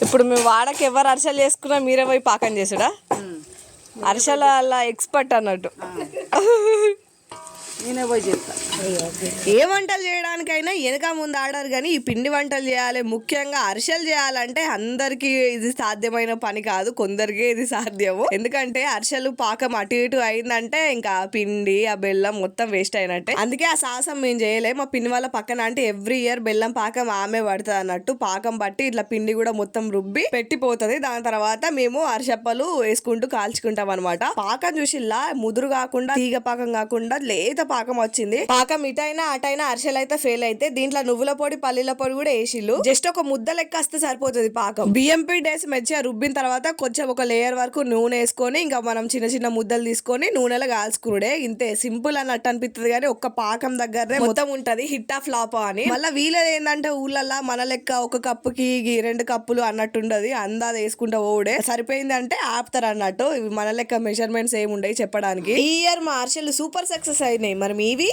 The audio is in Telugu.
ఇప్పుడు మేము వాడకి ఎవరు అరిసెలు చేసుకున్నా మీరే పోయి పాకం చేసుడా? అరిసెల ఎక్స్పర్ట్ అన్నట్టు. నేనే పోయి చెప్తా. ఏ వంటలు చేయడానికైనా వెనక ముందు ఆడారు, కానీ ఈ పిండి వంటలు చేయాలి, ముఖ్యంగా అరిసెలు చేయాలంటే అందరికి ఇది సాధ్యమైన పని కాదు, కొందరికే ఇది సాధ్యము. ఎందుకంటే అరిసెలు పాకం అటు ఇటు అయిందంటే ఇంకా పిండి ఆ బెల్లం మొత్తం వేస్ట్ అయినట్టే. అందుకే ఆ సాహసం మేము చేయలేము. మా పిన్ని వాళ్ళ పక్కన అంటే ఎవ్రీ ఇయర్ బెల్లం పాకం ఆమె పడుతుంది అన్నట్టు. పాకం బట్టి ఇట్లా పిండి కూడా మొత్తం రుబ్బి పెట్టిపోతుంది. దాని తర్వాత మేము అరిసెప్పలు వేసుకుంటూ కాల్చుకుంటాం అనమాట. పాకం చూసిల్లా ముదురు కాకుండా తీగ పాకం కాకుండా లేత పాకం వచ్చింది. పాకం ఇటైనా అటైనా అరిసెలు అయితే ఫెయిల్ అయితే దీంట్లో నువ్వుల పొడి పల్లీల పొడి కూడా వేసిల్లు. జస్ట్ ఒక ముద్ద లెక్క వస్తే సరిపోతుంది పాకం. బియ్యంపి డేస్ మంచిగా రుబ్బిన తర్వాత కొంచెం ఒక లేయర్ వరకు నూనె వేసుకొని ఇంకా మనం చిన్న చిన్న ముద్దలు తీసుకొని నూనెలో కాల్చుకునుడే. ఇంతే సింపుల్ అన్నట్టు అనిపిస్తుంది, కానీ ఒక్క పాకం దగ్గరనే మొత్తం ఉంటది హిట్ ఆఫ్ ఫ్లాప్ అని. మళ్ళీ వీళ్ళది ఏంటంటే ఊళ్ళల్లో మన లెక్క ఒక కప్పుకి 2 కప్పులు అన్నట్టు ఉండదు, అందాది వేసుకుంటా ఓడే సరిపోయింది అంటే ఆపుతారు అన్నట్టు. ఇవి మన లెక్క మెజర్మెంట్స్ ఏమి ఉండవు చెప్పడానికి. ఈ ఇయర్ మా అరిసెలు సూపర్ సక్సెస్ అయినాయి. మరి మీవి?